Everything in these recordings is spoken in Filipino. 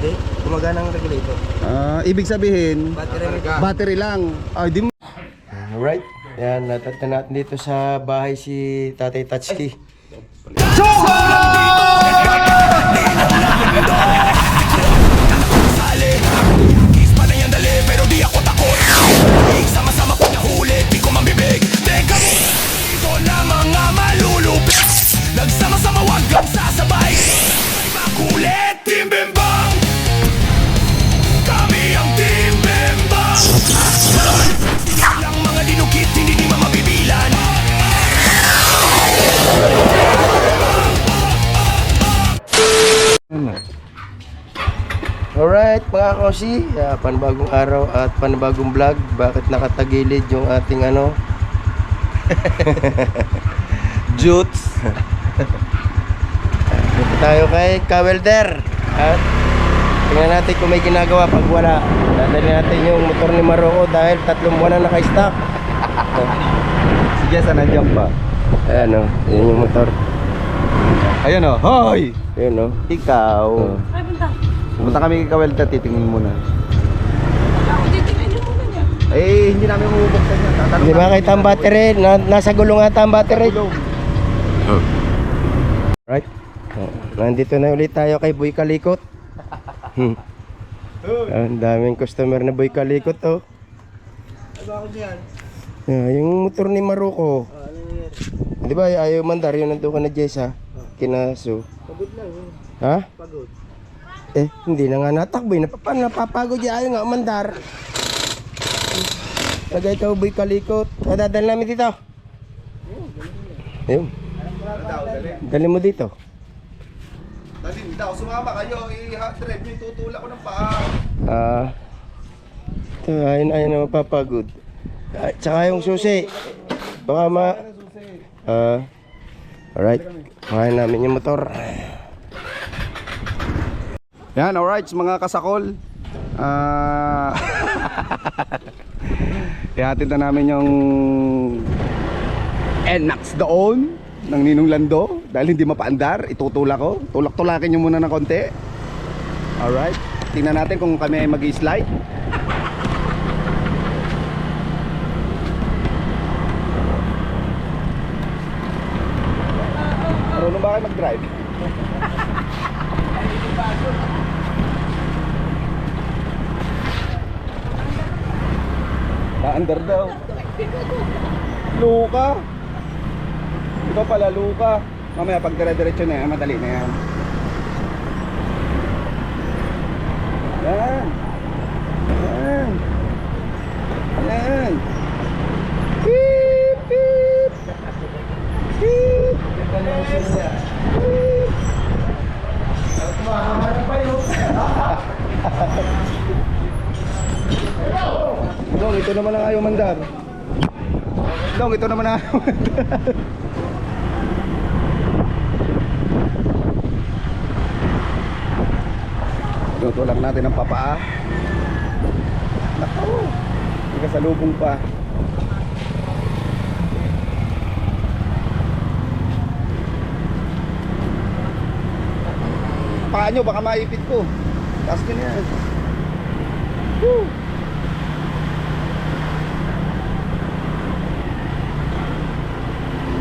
Hindi, gumagana ang regulator. Ibig sabihin, battery lang. Di mo. Alright, yan, natatnan natin dito sa bahay si Tatay Tatsuki. Sama-sama pag nahuli, di ko mambibig. Teka mo, ito na mga malulupi. Nagsama-sama wag kang sasabay. Makulit, Team Bembang. Kami ang Team Bembang. Lang mga dinukit, hindi di mamabibilan. Alright mga kosi, panibagong araw at panibagong vlog. Bakit nakatagilid yung ating ano Jutes. Dito tayo kay Kawelder. At tingnan natin kung may ginagawa pag wala. Dadali natin yung motor ni Maroko dahil 3 buwan na naka-stock. Sige, saan nandiyan pa? Ayan o, yun yung motor. Ayan o, hoy! Yun o. Ikaw. Punta kami kay Kawelder, titingin muna. Hindi namin mabubuksan yan. Hindi ba kita ang battery? Nasa gulong ata ang battery. Right. Nandito na ulit tayo kay Boy Kalikot. Ang daming customer na Boy Kalikot oh. Yung motor ni Maroko. Di ba ayaw mandar yun nandun ka na Jessa? Kinaso. Pagod lang yun. Ha? Pagod. Hindi na nga natakbo. Napapagod yan. Ayaw nga mandar. Lagay ka Boy Kalikot. Dadal namin dito. Ayun. Dali mo dito. Dali, hindi ako sumama kayo. I-drive nyo, tutulak ko ng paa. Ito, ayun na mapapagod. Tsaka yung susi. Baka alright. Kuhain namin yung motor. Yan, alright mga kasakol. Ihatid na namin yung NMAX doon ng Ninong Lando dahil hindi mapaandar, itutulak ko. Tulak-tulakin nyo muna ng konti. Alright, tingnan natin kung kami ay mag-slide. Marunong ba kayo mag-drive? Naandar daw. Luka. Ikaw pala Luka. Mamaya pag dire-diretso na yan, madali na yan. Yan. Yan. Yan. Beep, beep. Beep. Beep. Mahaharap pa yun. Dong, ito naman ang ayaw mandar. Dong, ito naman ang ayaw mandar. Tutulak natin ang papaa. Nako, nakasalubong pa. Paa nyo, baka maipit ko. Taas nyo na yan. Woo!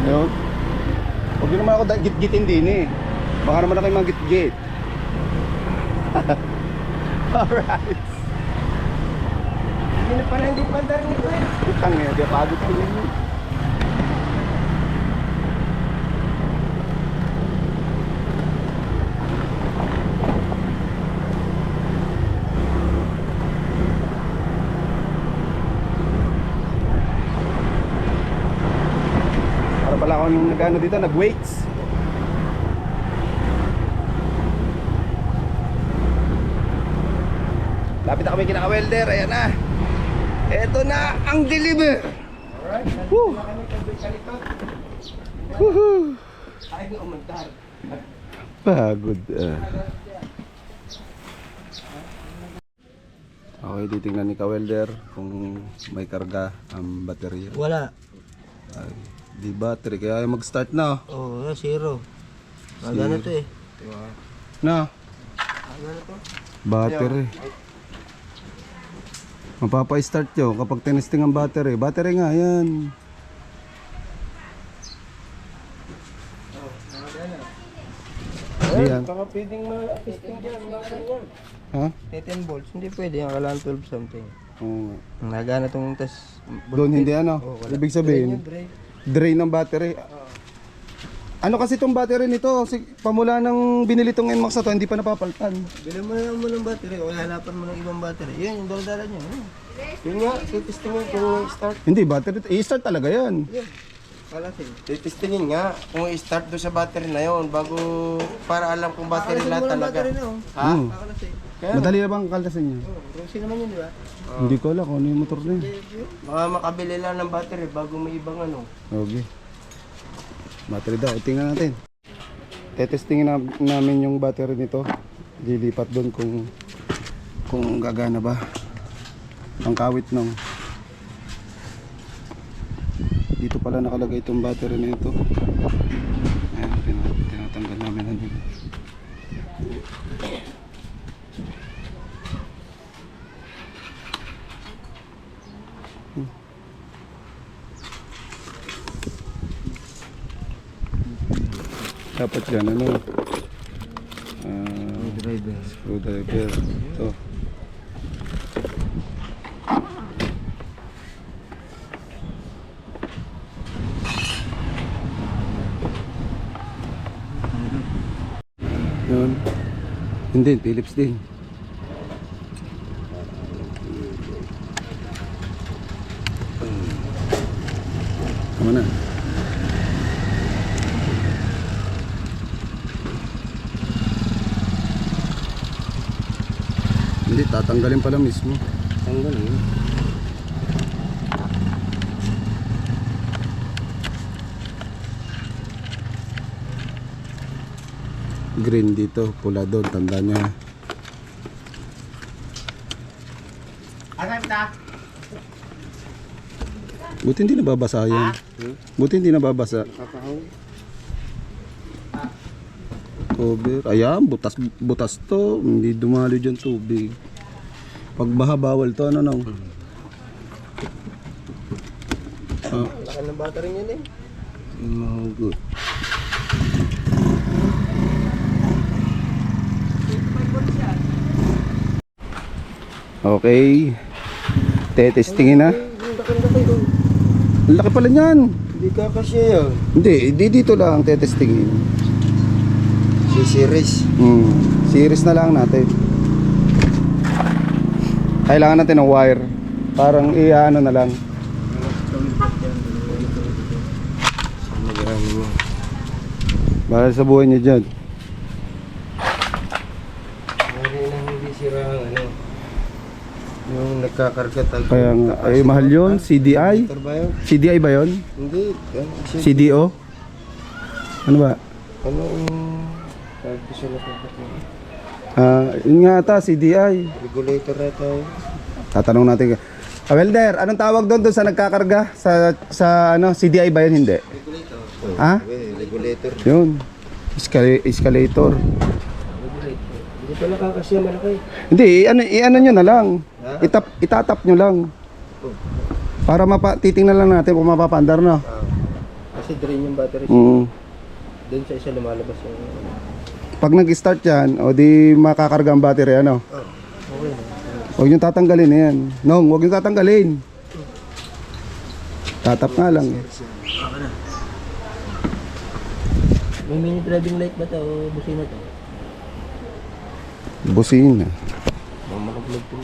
Ayun. Huwag nyo naman ako git-gitin din eh. Baka naman ako yung mga git-git. Alright. Hindi na pala hindi pandar nito eh. Utang eh, di pagod ko yun. Para pala ako nung nag-ano dito, nag-weights. Lapit na kami kinaka-welder, ayan na. Eto na ang deliver. Alright, Woo! nandito na kami kay Boy Kalikot. Woohoo! Ayaw umandar. Pagod. Okay, titingnan ni ka-welder kung may karga ang baterya. Wala. Ay, di battery, kaya ayaw mag-start na. Oo, zero. Magano to eh. Na, Battery. Mapapa-start nyo kapag tinesting ang battery. Battery nga, yan. Yan. Baka pwedeng ma-testing dyan. Ha? 10 volts, hindi pwede. Ang kailangan 12 something. Oo. Nagana tong test. Doon hindi ano. Oh, wala. Ibig sabihin, drain ng battery. Ano kasi tong battery nito? Pamula nang binili tong NMAX na to, hindi pa napapaltan. Bilhin mo na lang mo ng battery o hanapan mo ng ibang battery. Yan, yung dala niya. Yun nga, titestingin kung i-start. Hindi, battery. I-start talaga yan. Yan, kalasin. Titestingin nga kung i-start doon sa battery na yon bago para alam kung battery lahat talaga. Ha? Hmm. Kaya, Madali na bang kaltasin niya? Rosie naman yun, di ba? Hindi ko alam kung ano yung motor na yun. Baka makabili lang ng battery bago may ibang ano. Okay. Battery daw. Tingnan natin. Tetestingin namin yung battery nito. Dilipat doon kung gagana ba. Ang kawit nung. Dito pala nakalagay itong battery nito. Ayan, tinatanggal namin na dito. Dapat yan ano, screwdriver. Ito. Yun. Hindi, Philips din. Tama na. Hindi, tatanggalin pala mismo. Tanggalin. Green dito, pula doon, tanda niya. Buti hindi nababasa yan. Buti hindi nababasa. Cover. Ayan, butas to. Hindi dumalo dyan tubig. Pag baha, bawal to. Ano nang? Laki ng battery niya din. Good. Okay. Tetestingin na. Ang laki pala niyan. Hindi kakasya yun. Hindi dito lang tetestingin. C-series. Series na lang natin. Kailangan natin ng wire. Parang i-ano na lang. Para sa buhay niyo dyan. Hindi na hindi sira ang ano. Yung nagkakarga tayo. Kaya nga, ay mahal yun. CDI? Motor ba yun? CDI ba yun? Hindi. CDO? Ano ba? Ano yung... Sabi ko sila kapatid. Yun nga ata, CDI. Regulator na tayo. Tatanong natin. Welder, anong tawag doon sa nagkakarga? Sa ano, CDI ba yun? Hindi. Regulator. Ha? Regulator. Yun. Escalator. Regulator. Hindi pa nakakasya malaki. Hindi, i-ano nyo na lang. Ha? Itatap nyo lang. Para titingnan lang natin kung mapapaandar na. Kasi drain yung battery. Doon sa isa lumalabas yung... Pag nag-start yan, o di makakarga ang battery, ano? Okay na. Huwag nyo tatanggalin na yan. Nong, huwag nyo tatanggalin. Tatap nga lang. May mini driving light ba ito o busina ito? Busina. Mamalag po.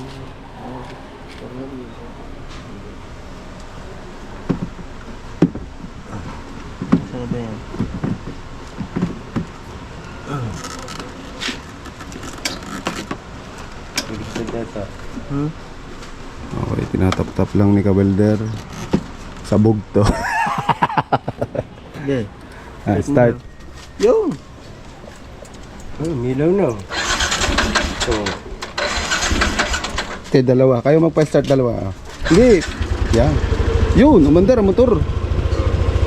Saan ba yan? Okay, tinatap-tap lang ni Kabelder. Sabog to. Okay. Start. Yun! Oh, milaw na. So, Okay, dalawa. Kayo magpa-start dalawa. Hindi. Yan. Yun, umandar ang motor.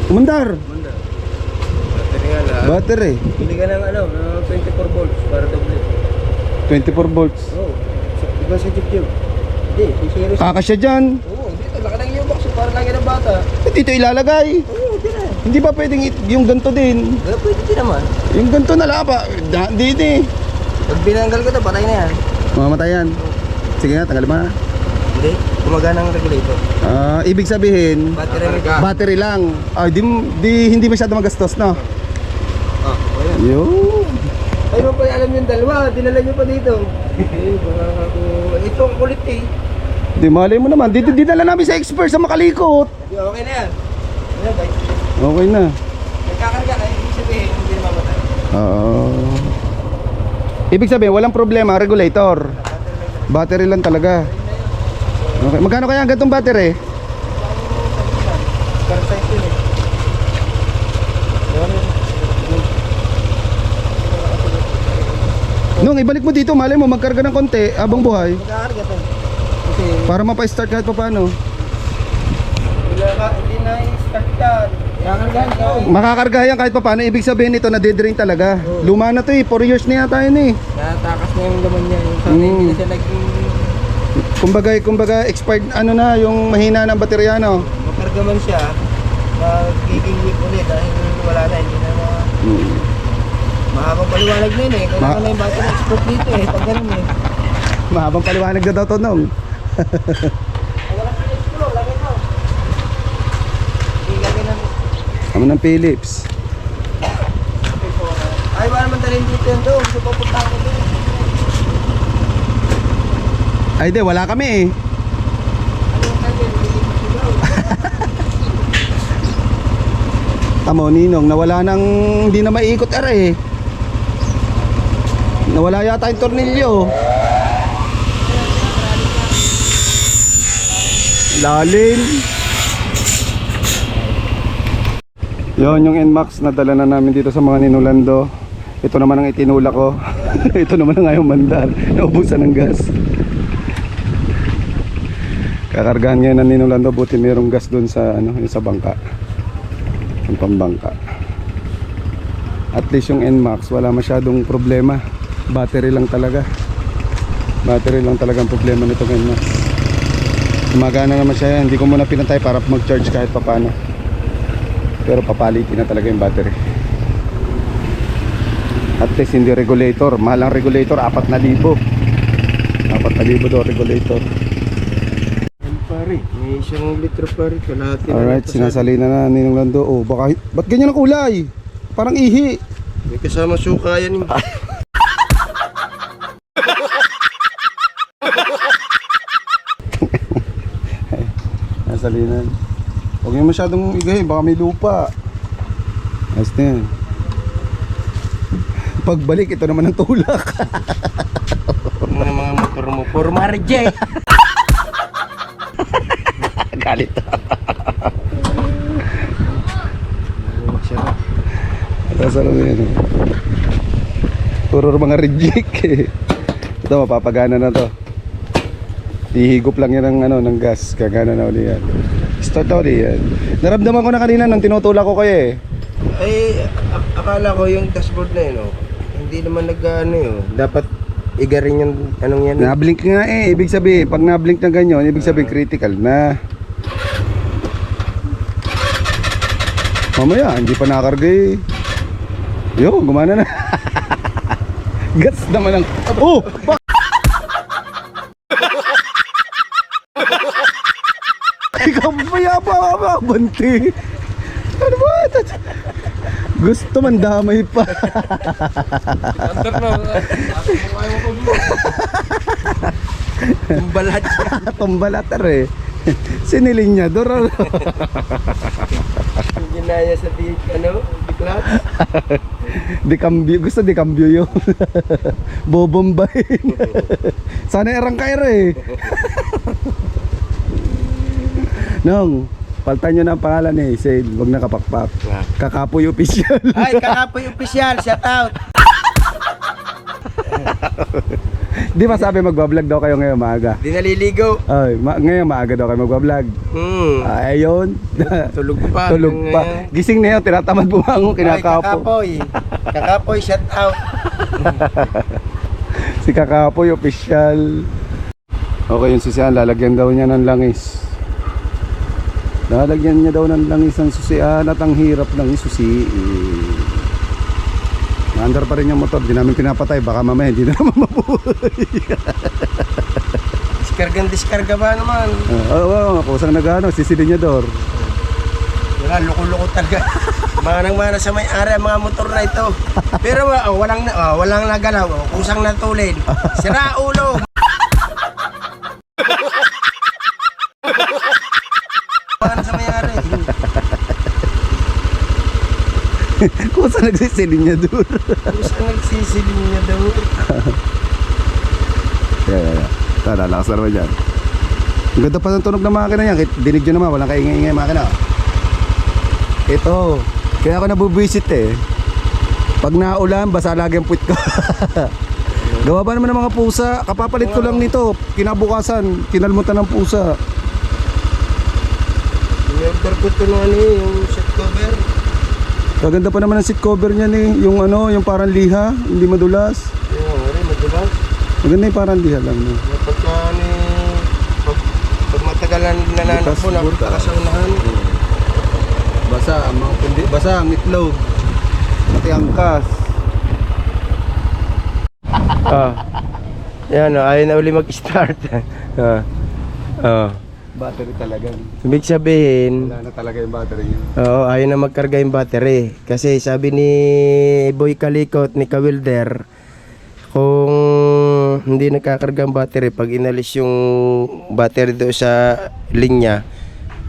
Umandar. battery nga lahat. Battery. Pili ka ng ano, ng 24 volts para doble. 24 volts. Oo. Diba sa jeep yun? Hindi, zero. Kakasya dyan. Oo, dito. Laka lang yung box. Para lang yan ang bata. Dito ilalagay. Oo, di na. Hindi ba pwedeng yung ganito din? Pwede din naman. Yung ganito na lang pa. Dito eh. Pag binanggal ko to, patay na yan. Mamamatay yan. Sige nga, tanggalin mo na. Hindi, gumagana ang regulator. Ibig sabihin, battery lang. Hindi masyado magastos, no? Ah, ayan. Yun. Ay mo pa alam yung dalawa, dinala nyo pa dito. Eh, baka ako... Ito ang kulit eh. Di malay mo naman. Dito dinala namin sa expert sa Makalikot. Okay na yan. Ayan, guys. Okay na. Nagkakarga ka, ibig sabihin, hindi na mamatay. Oo. Ibig sabihin, walang problema, regulator. Battery lang talaga. Okay. Magkano kaya ang gantong battery? Pero size yun eh. Nung ibalik mo dito, malay mo magkarga ng konti habang buhay Magkakarga to. Kasi, para mapa-start kahit pa paano. hindi na i-start yan. Kakargahan ka eh. Makakarga yan kahit pa paano. Ibig sabihin ito, nade-drain talaga. Luma na to eh, 4 years na yata yun eh. Natakas na yung laman niya. Yung sabi, hindi na siya naging... Kumbaga expired ano na, yung mahina ng baterya no. Makarga man siya, magiging weak ulit dahil wala na, hindi na mahabang paliwanag na yun eh. Kailangan na yung bata na expert dito eh, pag ganun eh. Mahabang paliwanag na daw to nung. Wala sa explore, lagay mo. Hindi lagay na. Ano ng Philips? Ay, wala naman talin dito yun doon. Gusto papunta ko doon. Ay di, wala kami eh. Ano yung talin? Hindi mo sigaw. Tamo ninong, nawala nang hindi na maiikot eh. Nawala yata yung tornilyo. Lalim. Yon yung NMAX na dala na namin dito sa mga ninulando. Ito naman ang itinula ko. Ito naman ang ayaw mandar. Naubusan ng gas. Kakargahan ngayon ng ninulando, buti mayroong gas doon sa ano, yung sa bangka. Yung pambangka. At least yung NMAX wala masyadong problema. Battery lang talaga. Battery lang talaga ang problema nitong NMAX. Gumagana naman siya. Hindi ko muna pinantay para mag-charge kahit papano. Pero papalitin na talaga yung battery. At least hindi regulator. Mahal ang regulator, 4,000. 4,000 daw regulator. Pare, may isang litro pare. Kalahati na. Alright, sinasalina na Ninong Lando. Oh, baka, ba't ganyan ang kulay? Parang ihi. May kasama suka yan eh. Nasalinan. Huwag niyo masyadong igahin, baka may lupa. Ayos na yan. Pagbalik, ito naman ang tulak. Mga motor mo, forma reject. Galit. Nasalo na yan. Puro mga reject eh. Ito, mapapagana na to. Ihigop lang yan ng, ano, ng gas. Gagana na uli yan. Start na uli yan. Naramdaman ko na kanina nang tinutulak ko kayo eh. Ay, akala ko yung dashboard na yun, oh. Hindi naman nag-ano yun. Dapat igarin yung anong yan. Nablink nga eh. Ibig sabihin, pag nablink na ganyan, ibig sabihin critical na. Mamaya, hindi pa nakarga eh. Yo, gumana na. Gas naman ang... Oh! Ikaw mayaba ka ba, Banti? Ano ba? Gusto man damay pa. Tumbalat siya. Tumbalatar eh. Sinilinyador. Ginaya sa biklat. Di cambio, gusto di cambio yun. Bobombahin. Sana erangkair eh. Nong, paltan nyo na ang pangalan eh. Say, wag na kapakpak. Kakapoy official. Ay, kakapoy official. Shout out. Di ba sabi magbablog daw kayo ngayong maaga? Di naliligo. Ay, ngayon maaga daw kayo magbablog. Ayun. Tulog pa. Tulog pa. Gising na yun, tinatamad bumangon, Ay, kinakapo. kakapoy. Kakapoy, shout out. Si Kakapoy, official. Okay, yung susian, lalagyan daw niya ng langis. Lalagyan niya daw ng langis ang susian at ang hirap ng susiin. Naandar pa rin yung motor, di namin pinapatay, baka mamaya hindi na naman mabuhay. Diskarga ba naman? Oo, kusang nag-ano, sisilinyador. Wala, loko-loko talaga. Manang-mana sa may-ari ang mga motor na ito. Pero walang nagalaw. Kusang natulid. Sira ulo. Mana sa may-ari. Kusang nagsisilinyador. Kusang nagsisiling niya daw. Yeah. Tara, lakas na naman dyan. Ang ganda pa ng tunog ng makina yan. Dinig nyo naman, walang kaingay-ingay makina. Ito, kaya ako nabubisit eh. Pag naulan, basa lagi ang puwit ko. Gawa ba naman ng mga pusa? Kapapalit ko lang nito. Kinabukasan, kinalmutan ng pusa. Yung ko ito ng yung seat cover. Kaganda pa naman ang seat cover niyan eh. Yung yung parang liha, hindi madulas. Oo, madulas. Maganda yung parang liha lang. No? Pagka pag matagalan nananap po, napunta ka sa unahan. Basa ang mga kundi, basa ang itlog. Pati ang kas. Yan, ayaw na uli mag-start. Battery talaga. Ibig sabihin, Wala na talaga yung battery niya. oo, ayaw na magkarga yung battery. Kasi sabi ni Boy Kalikot, ni Kawilder, kung hindi nagkakarga ang battery, pag inalis yung battery doon sa linya,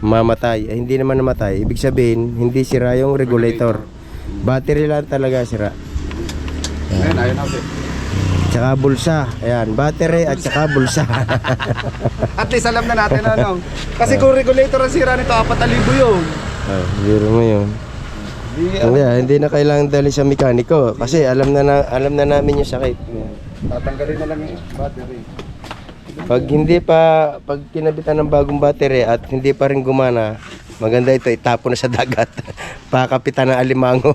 mamatay. Hindi naman namatay. Ibig sabihin, hindi sira yung regulator. Battery lang talaga sira. Ayan, ayaw natin. Tsaka bulsa. Ayan, battery at tsaka bulsa. At least alam na natin ano. Kasi kung regulator ang sira nito, 4,000 yun. Biro mo yun. Hindi na kailangan dali sa mekaniko kasi alam na namin yung sakit. Tatanggalin na lang yung battery. Pag kinabitan ng bagong battery at hindi pa rin gumana, maganda ito, itapon na sa dagat. Pakapitan ng alimango.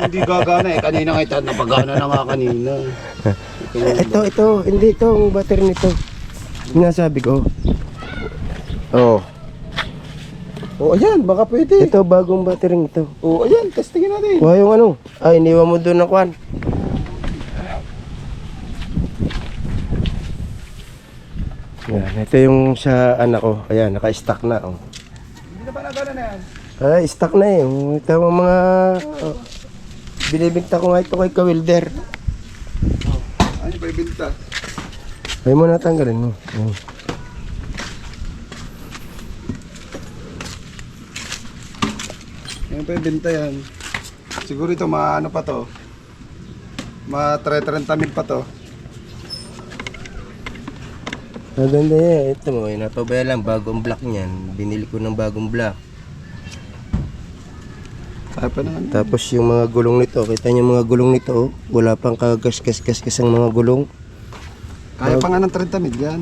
Hindi gagana eh. Kanina nga ito, napagana na nga kanina. ito, hindi ito ang battery nito. Sinasabi ko. Oh. Oh, ayan, baka pwede. Ito bagong battery nito. Oh, ayan, testingin natin. Kuha yung ano. Ay, iniwan mo doon na kwan. Yan, ito yung sa anak ko. Ayan, naka-stack na. Oh. Hindi na ba nagana na yan? Ay, stock na eh. Ito ang mga binibigta ko nga ito kay Kawilder. Ano ba ibinta? Ay mo natanggalin mo. Oh. Yan pa ibinta yan. Siguro ito maano pa to. Ma-30 mil pa to. Maganda yan. Ito mo, napabaya lang. Bagong block niyan. Binili ko ng bagong block. Kaya pa naman. Tapos yung mga gulong nito. Kita niyo mga gulong nito. Oh. Wala pang kagas-gas-gas ang mga gulong. Kaya pa nga ng 30 mil yan.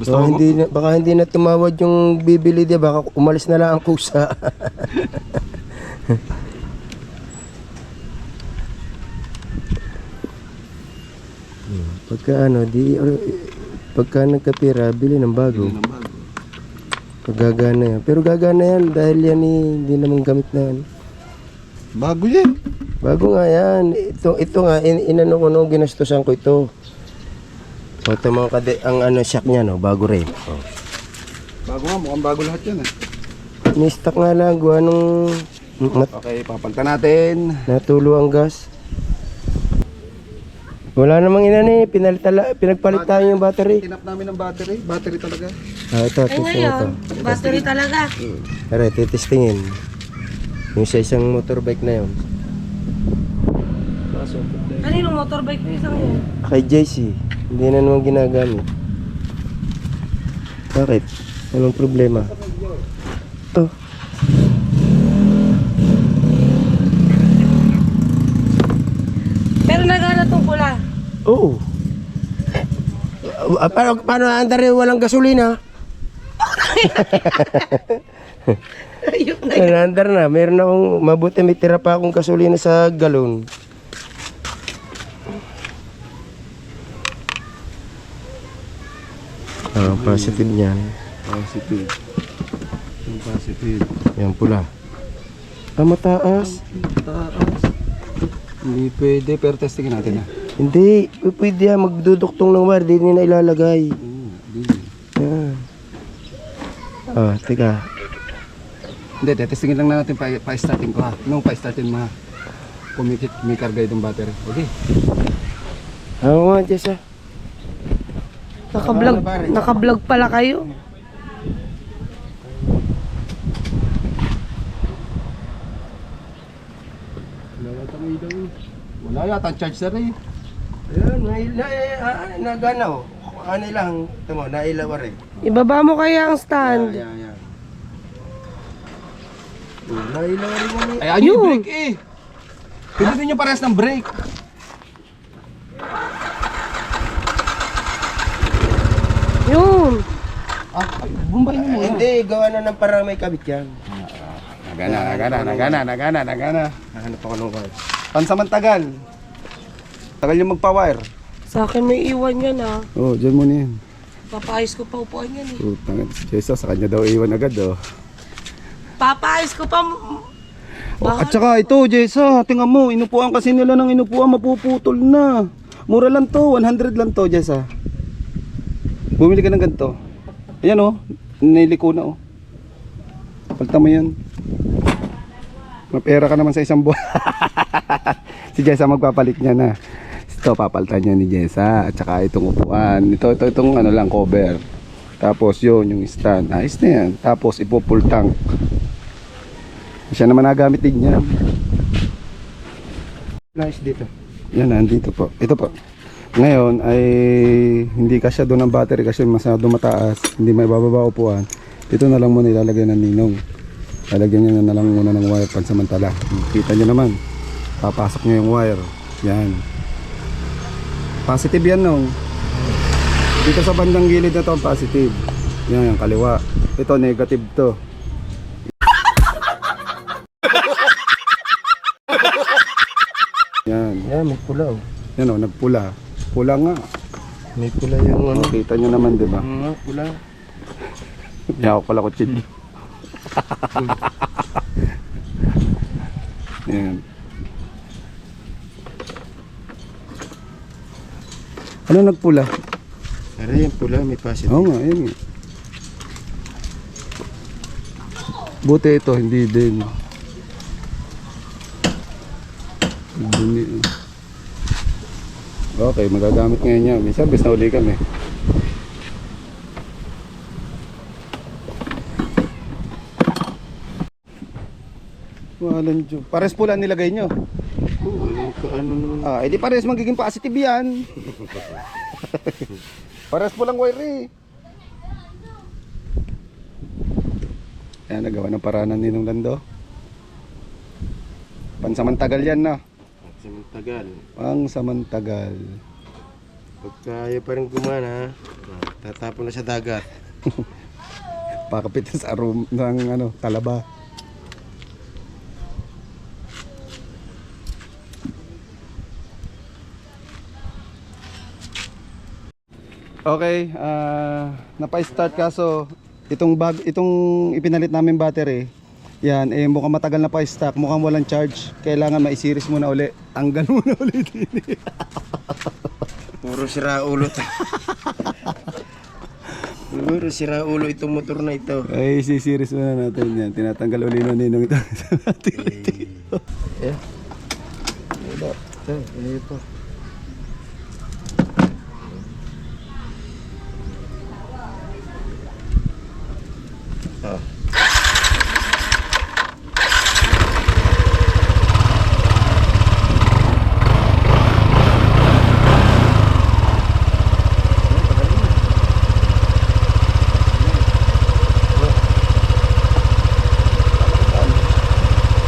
Gusto mo? Baka hindi na tumawad yung bibili dia. Baka umalis na lang ang kusa. Pagka nagkapira, bili ng bago. Pag gagana yan. Pero gagana yan dahil yan hindi naman gamit na yan. Bago yan. Bago nga yan. Ito nga, inano ko nung ginastusan ko ito. O ito mga ang shock niya, no? Bago rin. Oh. Bago nga, mukhang bago lahat yan eh. Ni-stock nga lang, gawa nung Okay, papalitan natin. natulo ang gas. Wala namang inani, pinagpalit tayo yung battery. Tinap namin ng battery. Battery talaga. Ito, Ay testing ito. ngayon, battery talaga. Tara, titestingin. Yung sa isang motorbike na yun. Kanino motorbike yung isang yun? Kay JC, hindi na naman ginagamit. Bakit? Anong problema? Ito. Pero nagana tong pula. Oo. Paano andar rin walang gasolina? Ayun na. Andar na, meron akong mabuti may tira pa akong gasolina sa galon. Positive niyan. Positive. Yung positive. Yan pula. Mataas. Taas. Hindi pwede, pero testingin natin ah. Hindi, pwede yan. Magduduktong ng wire, di na ilalagay. Hindi. Yan. Teka. Hindi, testingin lang natin pa-starting ko ha. Nung pa-starting mo ha. Kung may karga itong battery. Okay. Oo nga, Jess ah. Naka-vlog pala kayo. Wala yata ang charge na rin. Ayun, nagana oh. Ano lang, ito mo, nailaw rin. Ibaba mo kaya ang stand. Yan. Nailaw rin mo. Ay, ayun yung brake eh. Pilitin nyo parehas ng brake. Yun. Bumbay nyo muna. Hindi, gawa na ng parang may kabit yan. Nagana. Hanap ako ng wire. Pansamantagal. Tagal yung magpa-wire. Sa akin may iwan yan ah. Oo, dyan muna yan. Papaayos ko pa upuan yan eh. Tangin si Jesus, sa kanya daw iwan agad oh. Papaayos ko pa. At saka ito, Jessa, tingnan mo, inupuan kasi nila ng inupuan, mapuputol na. Mura lang to, 100 lang to, Jessa. Bumili ka ng ganito. Ayan oh, niliko na oh. Palta mo yun. Mapera ka naman sa isang buwan. Si Jessa magpapalit niya na. Ito papalitan niya ni Jessa. At saka itong upuan. Itong ano lang, cover. Tapos yun, yung stand. Ayos na yan. Tapos ipo-full tank. Siya naman nagamit din niya. Nice dito. Yan, nandito po. Ito po. Ngayon ay hindi kasya doon ang battery kasi masyado mataas. Hindi may bababa upuan. Ito na lang muna ilalagay ng ninong. Lalagyan niya na lang muna ng wire pansamantala. Kita niyo naman. Papasok niya yung wire. Yan. Positive yan nung. Dito sa bandang gilid na to ang positive. Yan, yung kaliwa. Ito negative to. Yan. Yan, may pula oh. Yan o, nagpula. Pula nga. May pula yung ano. Kita nyo naman, di ba? Pula. Yaw pala ko chili. Yan. Ano nagpula? Pero yung pula, may positive. Oo nga, yan. Buti ito, hindi din. Dumi. Okay, magagamit ngayon yan. Minsan, bis na uli kami. Walang Diyo. Pares pula nilagay nyo. Ano Edi pares magiging positive yan. Pares pulang wire eh. Ayan, nagawa ng paranan ni Ninong Lando. Pansamantagal yan na. Samantagal. Pangsamantagal. Pagka ayaw pa rin gumana, tatapon na sa dagat. Pakapit sa room ng ano, talaba. Okay, napa-start kaso itong ipinalit namin battery. Yan, mukhang matagal na pa stock, mukhang walang charge. Kailangan ma-series muna uli. Tanggal muna ulit din. Puro sira ulo to. Puro sira ulo itong motor na ito. Ay, si-series muna natin yan. Tinatanggal uli na ninong ito. Yeah. Ito.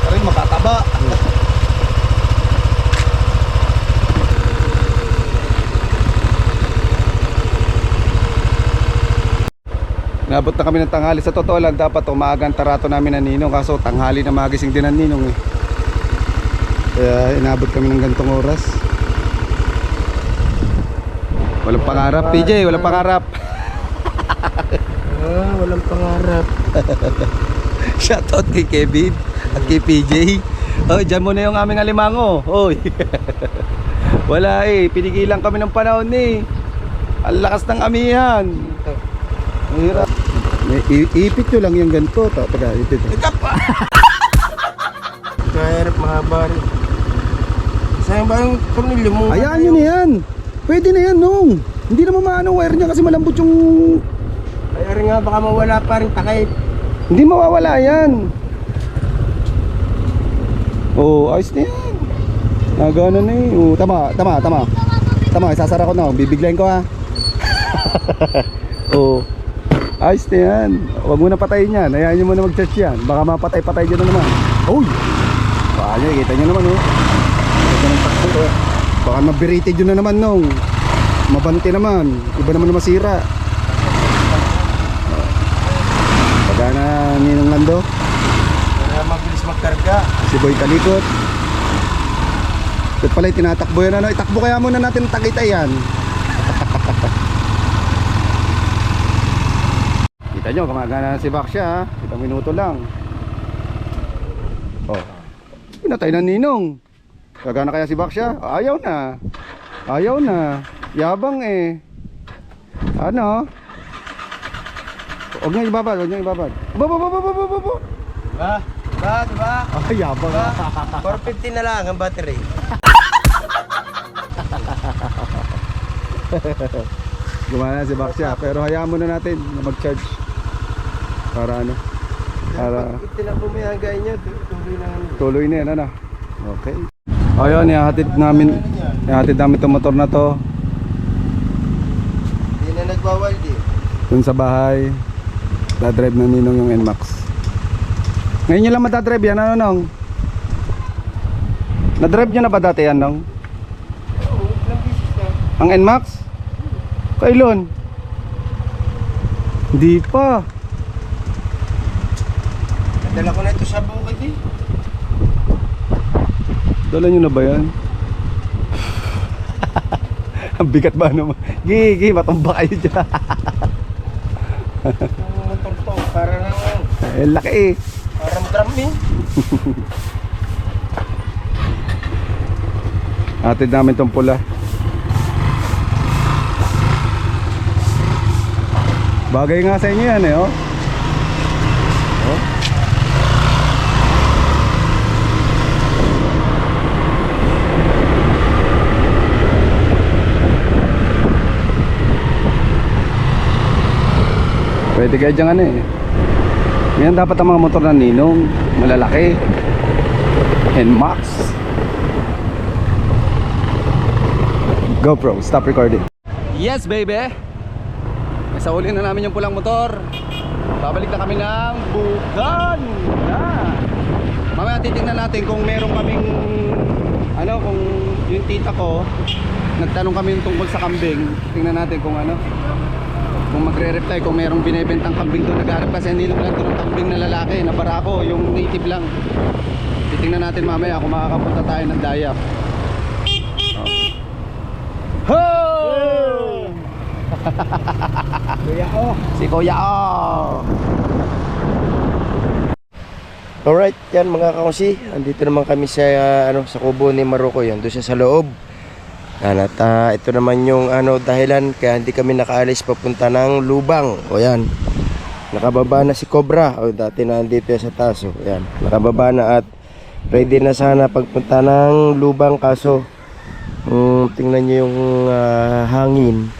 Karin makataba. Nabot na kami ng tanghali. Sa totoo lang, dapat umagang tarato namin ng ninong. Kaso tanghali na magising din ang ninong eh. Kaya inabot kami ng gantong oras. Walang pangarap, PJ, walang pangarap. Walang pangarap. Shoutout kay Kevin at kay PJ. Oh, dyan muna yung aming alimango. Oy. Wala pinigilan kami ng panahon Ang lakas ng amihan. Mahirap. Ipit nyo lang yung ganito. Taga, ipit. Mahirap, mahaba rin. Sayang ba yung tornilyo mo? Hayaan nyo na yan. Pwede na yan, nung. Hindi naman maano wire niya kasi malambot yung... Ay, nga, baka mawala pa rin takip. Hindi mawawala yan. Oh, ayos na yan. Nagano na Oh, tama, isasara ko na. Bibiglayin ko ha. Oh, ayos na yan. Huwag mo na patayin yan. Hayaan nyo muna mag-charge yan. Baka mapatay-patay dyan na naman. Uy! Baka nyo, kita nyo naman Baka mabirated yun na naman nung. Mabante naman. Iba naman na masira. Pagka na Ninong Lando. Kaya mabilis magkarga. Si Boy Talikot. Ito pala tinatakbo yan Itakbo kaya muna natin ang Tagaytay yan. Kita nyo gumagana si Baksha 1 minuto lang. Oh, pinatay na Ninong. Gagana kaya si Baksha? Ayaw na. Yabang Ano? Huwag nyo ibabad. Babo. Diba? Ay, yabang. 450 na lang ang battery. Gumana si Baksha, pero hayaan muna natin na mag-charge. Para ano? Para Tinakbo mo yung hanggain nyo, tuloy na yan, ano? Okay. Ayun, ihahatid namin itong motor na to Hindi na nagwawald dun sa bahay. Dadrive na Ninong yung NMAX. Ngayon nyo lang madadrive yan, ano Nong? Nadrive nyo na ba dati yan, Nong? Ang NMAX? Kailan? Hindi pa. Nadala ko na ito sa bukid Dala nyo na ba yan? Ang bigat ba naman? Gigi, matumba kayo dyan. Ang motor to, para lang Laki parang drum Atid namin tong pula. Bagay nga sa inyo yan oh. Pwede kayo dyan Yan dapat ang mga motor na Ninong. Malalaki. NMAX. GoPro, stop recording. Yes baby. Nasauli na namin yung pulang motor. Babalik na kami ng Bugan Mamaya titingnan natin kung meron kaming kung yung tita ko nagtanong kami tungkol sa kambing. Tingnan natin kung kung magre-reply kung merong binebentang kambing doon. Nagharap kasi hindi lang doon ng kambing na lalaki na barako, yung native lang. Titingnan natin mamaya kung makakapunta tayo ng Dayap. Ho! Kuya O. Si Kuya O. Alright, yan mga kakusi. Andito naman kami sa sa kubo ni Maruko yan. Doon siya sa loob. Yan, at ito naman yung dahilan kaya hindi kami nakaalis papunta ng Lubang. O yan. Nakababa na si Cobra. O dati na andito sa taas. O yan. Nakababa na at ready na sana pagpunta ng Lubang kaso tingnan niyo yung hangin.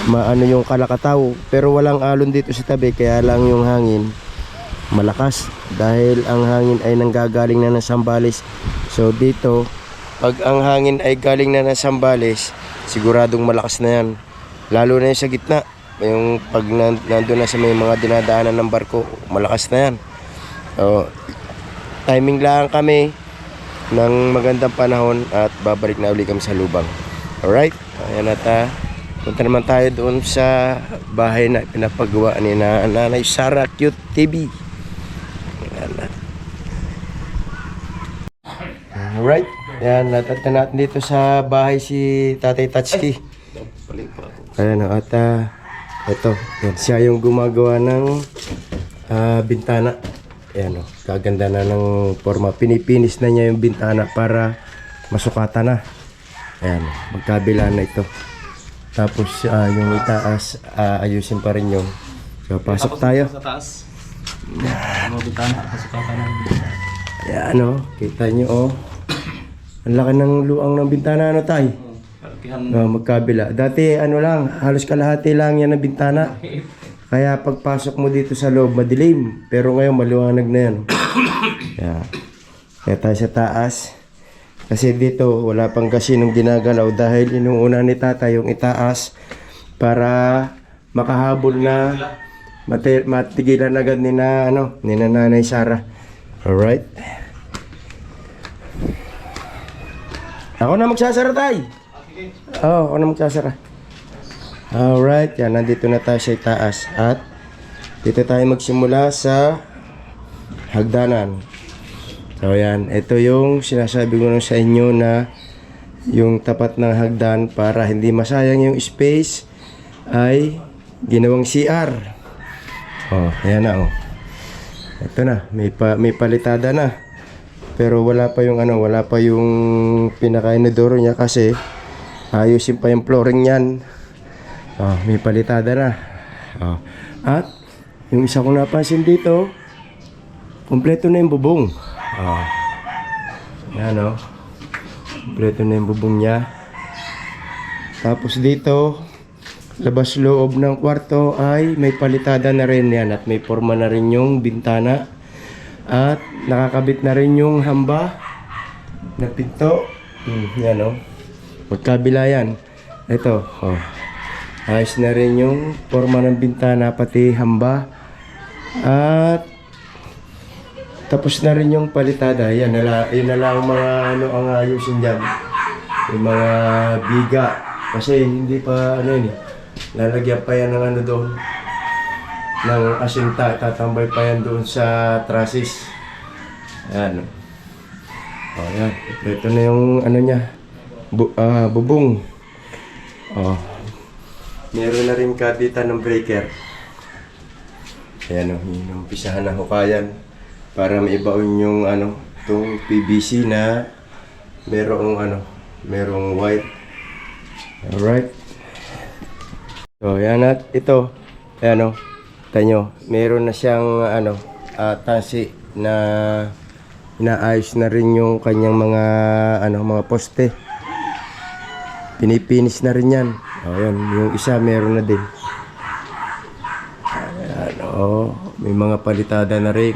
Maano yung kalakataw pero walang alon dito sa tabi kaya lang yung hangin malakas dahil ang hangin ay nanggagaling na ng Sambales. So dito pag ang hangin ay galing na ng Sambales siguradong malakas na yan, lalo na yung sa gitna, yung pag nandun na sa may mga dinadaanan ng barko malakas na yan. So, timing lang kami ng magandang panahon at babalik na ulit kami sa Lubang. Alright, ayan at punta naman tayo doon sa bahay na pinapagawa ni Nanay Sara Cute TV. Alright, yan, natatan natin dito sa bahay si Tatay Tatsuki. Ayan at Ito, yan, siya yung gumagawa ng bintana. Ayan o, kaganda na ng forma. Pinipinis na niya yung bintana para masukatan na. Ayan, magkabila na ito. Tapos yung itaas, ayusin pa rin yung. So, pasok tayo. Sa taas. Mga bintana, pasukatan ng Ayan o, kita nyo o. Ang laki ng luang ng bintana, ano tay? kalakihan. Magkabila. Dati ano lang, halos kalahati lang yan ng bintana. Kaya pagpasok mo dito sa loob, madilim. Pero ngayon, maliwanag na yan. Kaya tayo sa taas. Kasi dito, wala pang kasinong ginagalaw dahil inuuna ni tata yung itaas para makahabol na matigilan agad ni Nanay Sara. Alright. Ako na magsasara tay. Oo, ako na magsasara. Alright, yan, nandito na tayo sa itaas. At dito tayo magsimula sa hagdanan. So yan, ito yung sinasabi ko sa inyo na yung tapat ng hagdan para hindi masayang yung space ay ginawang CR. Oh, ayan na oh. Ito na, may palitada na. Pero wala pa yung wala pa yung pinaka-inodoro niya kasi ayusin pa yung flooring niyan. Oh, may palitada na. Oh. At yung isa kong napansin dito, kompleto na yung bubong. Oh. Yan oh. Kompleto na yung bubong niya. Tapos dito, labas loob ng kwarto ay may palitada na rin yan at may forma na rin yung bintana. At nakakabit na rin yung hamba na pinto. Yan oh. Magkabila yan. Ito, oh. Ayos na rin yung forma ng bintana pati hamba. At tapos na rin yung palitada. Yan na lang mga ang ayusin dyan. Yung mga biga. Kasi hindi pa lalagyan pa yan ng doon. Ng asinta. Tatambay pa yan doon sa trusses. Ayan. O yan. Ito na yung niya. Bubong. O. Meron na rin kabitan ng breaker. Ayan o. Inumpisahan na hukayan. Para maibaon yung itong PVC na merong white. Alright. So yan at ito. Ayan o. Tanyo, meron na siyang tansi na inaayos na rin yung kanyang mga poste. Pinipinis na rin yan. O yan, yung isa meron na din. Ayan o, may mga palitada na rin.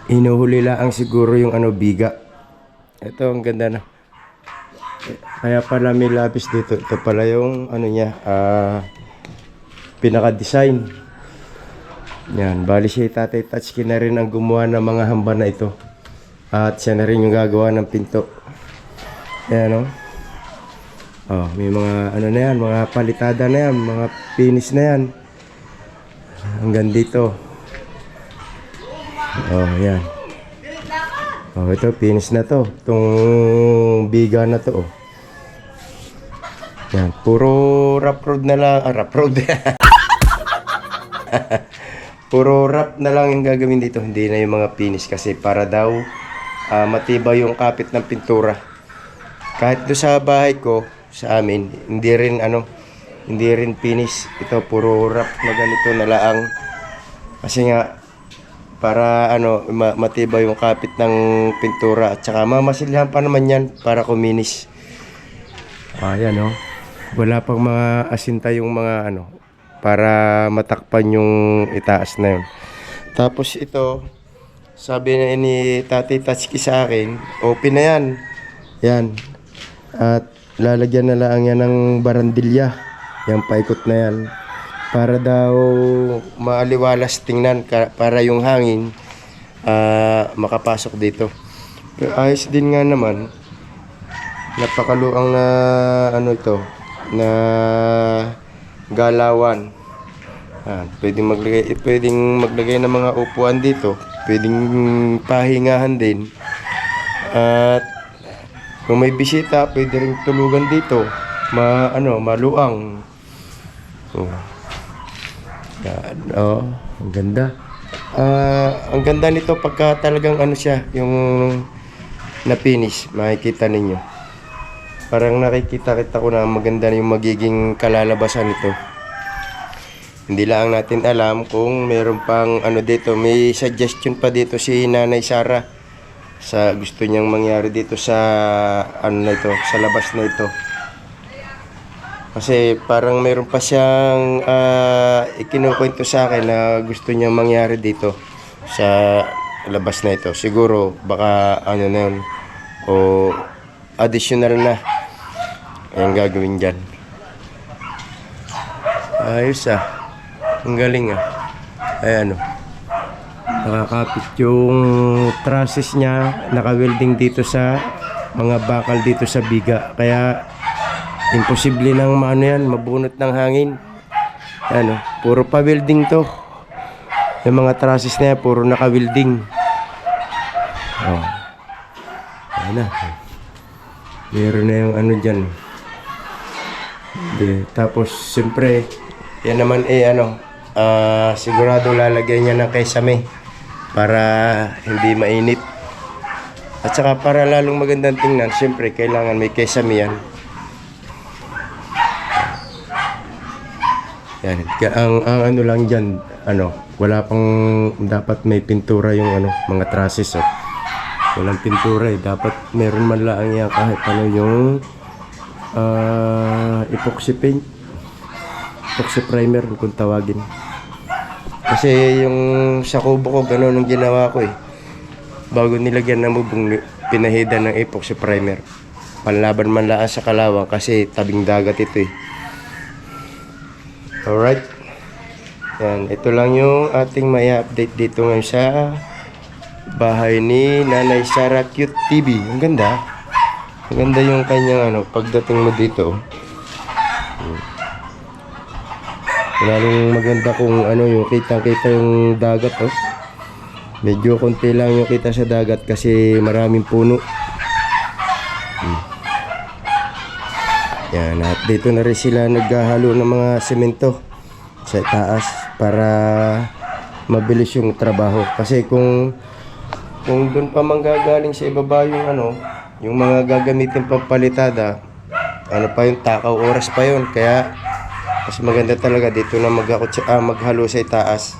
Inuhuli lang siguro yung biga. Ito ang ganda na. Kaya pala may lapis dito. Ito pala yung pinaka-design. Yan, bali si Tatay Tatsuki na rin ang gumawa ng mga hamba na ito. At siya na rin yung gagawa ng pinto. Ayan o. Oh, may mga na yan, mga palitada na yan, mga finish na yan. Hanggang dito. Oh, yan. Oh, ito, finish na to. Itong biga na to, oh. Yan, puro rough road na lang. Rough road. Puro wrap na lang yung gagawin dito. Hindi na yung mga finish kasi para daw matibay yung kapit ng pintura. Kahit doon sa bahay ko, sa amin, hindi rin finish. Ito, puro wrap na ganito na laang. Kasi nga, para matibay yung kapit ng pintura at saka mamasilhan pa naman yan para kuminis. Ayan o. Wala pang mga asinta yung mga para matakpan yung itaas na yun. Tapos ito, sabi na ni Tatay Tatsuki sa akin, open na yan. Yan. At lalagyan na lang yan ng barandilya. Yan, paikot na yan. Para daw maaliwalas tingnan para yung hangin makapasok dito. Pero ayos din nga naman. Napakaluang na na galawan. Pwedeng maglagay ng mga upuan dito. Pwedeng pahingahan din. At kung may bisita, pwede rin tulugan dito. Maluang. Yan, oh, ang ganda. Ang ganda nito pagka talagang ano siya, yung na-finish, makikita ninyo. Parang nakikita ko na maganda na yung magiging kalalabasan nito. Hindi lang natin alam kung meron pang ano dito. May suggestion pa dito si Nanay Sara sa gusto niyang mangyari dito sa ano na ito, sa labas na ito. Kasi parang meron pa siyang ikinukwento sa akin na gusto niyang mangyari dito sa labas na ito. Siguro baka ano na yun, o additional na ang gagawin dyan. Ayos ang galing ay ano, nakakapit yung trusses niya, naka-welding dito sa mga bakal dito sa biga, kaya imposible nang maano yan, mabunot ng hangin. Ano, puro pa welding to, yung mga trusses na yan, puro naka-welding. Oh, ano, meron na yung ano dyan. Tapos siyempre yan naman ano, sigurado lalagyan niya ng kesame para hindi mainit. At saka para lalong magandang tingnan, siyempre kailangan may kesame yan. Yan. Ang ano lang dyan, ano, wala pang dapat may pintura yung ano, mga trusses. Walang pintura dapat meron man lang yan kahit ano yung epoxy paint, epoxy primer kung tawagin. Kasi yung sa kubo ko gano'n ang ginawa ko bago nilagyan ng bubong, pinahidan ng epoxy primer panlaban man lang sa kalawang kasi tabing dagat ito Alright, yan, ito lang yung ating may update dito ngayon sa bahay ni Nanay Sara Cute TV. Ang ganda, ang ganda yung kanyang ano, pagdating mo dito. Lalong maganda kung ano yung kita yung dagat Medyo konti lang yung kita sa dagat kasi maraming puno. Yan, at dito na rin sila naghahalo ng mga semento sa taas para mabilis yung trabaho. Kasi kung doon pa manggagaling sa ibaba yung ano, yung mga gagamitin pampalitada, ano pa yung takaw, oras pa yun. Kaya mas maganda talaga dito na maghalo sa itaas.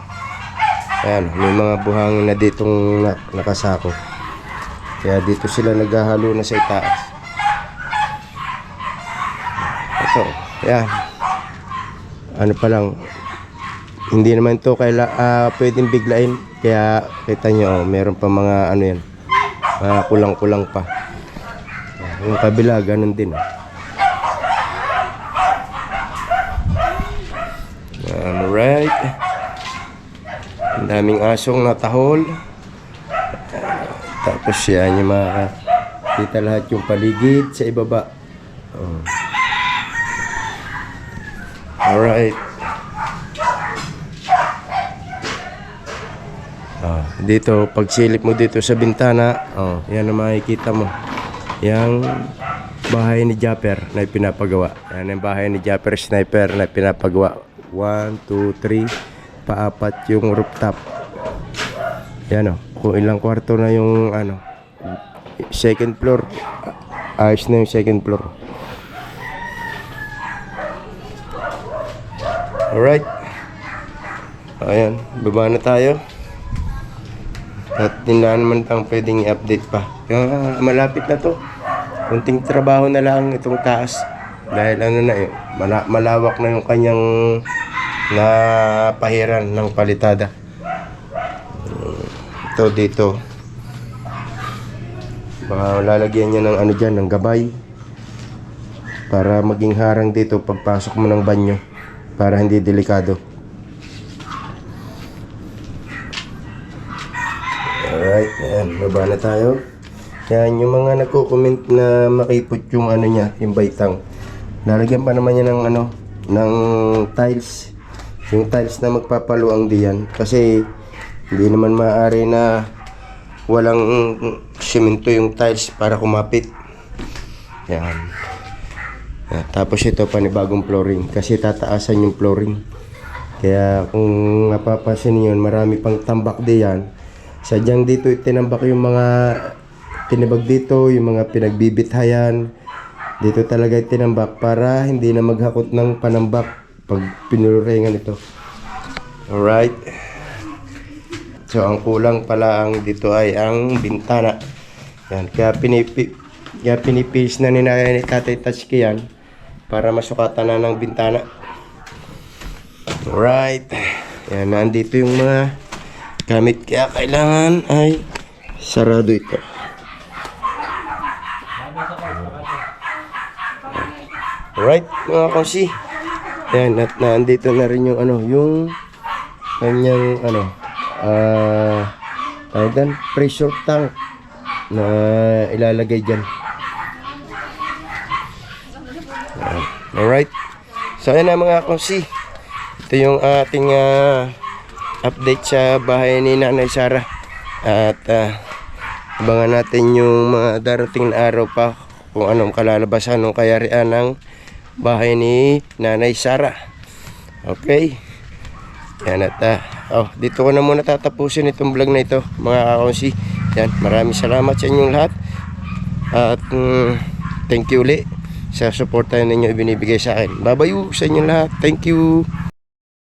Ayan, may mga buhangin na ditong nakasako. Kaya dito sila naghahalo na sa itaas. Ito, ayan. Ano pa lang, hindi naman ito pwedeng biglain. Kaya kita nyo, meron pa mga ano yan, kulang-kulang pa. Yung kabila, ganun din. Alright. Ang daming asong natahol. Tapos yan yung makakita lahat yung paligid sa ibaba. Alright. Dito, pagsilip mo dito sa bintana, yan ang makikita mo. Yang bahay ni Japper na pinapagawa. Yan ang bahay ni Japper Sniper na pinapagawa. 1, 2, 3, paapat yung rooftop. Yan kung ilang kwarto na yung ano, second floor. Ayos na yung second floor. Alright. Ayan, baba na tayo. At hindi naman pang pwedeng i-update pa. Malapit na to. Kunting trabaho na lang itong taas. Dahil ano na malawak na yung kanyang napahiran ng palitada. Ito dito. Baka lalagyan niya ng ano dyan, ng gabay. Para maging harang dito pagpasok mo ng banyo. Para hindi delikado. Alright, ayan, baba na tayo. Yan, yung mga nagko-comment na makipot yung ano niya, yung baitang. Lalagyan pa naman niya ng ano, ng tiles. Yung tiles na magpapaluang diyan. Kasi hindi naman maaari na walang simento yung tiles para kumapit. Yan. Tapos ito panibagong flooring kasi tataasan yung flooring. Kaya kung napapansin niyo, marami pang tambak diyan. Sadyang dito itinambak yung mga tinibag dito, yung mga pinagbibithayan. Dito talaga itinambak para hindi na maghakot ng panambak pag pinururengan ito. Alright. So ang kulang pala ang dito ay ang bintana. Yan, kaya pinipis na ni Tatay Tatsuki yan para masukatan na ng bintana. Alright. Yan, nandito yung mga gamit kaya kailangan ay sarado ito. Alright, mga konsi. Yan, at nandito na rin yung yung kanyang pressure tank na ilalagay dyan. Alright. So ayan na mga konsi. Ito yung ating update sa bahay ni Nanay Sara. At abangan natin yung mga darating na araw pa kung anong kalalabasan ng kayarian ng bahay ni Nanay Sara. Okay. Yan at dito ko na muna tatapusin itong vlog na ito mga kakonsi. Yan, maraming salamat sa inyong lahat. At thank you ulit sa suporta ninyo ibinibigay sa akin. Babayu sa inyong lahat. Thank you.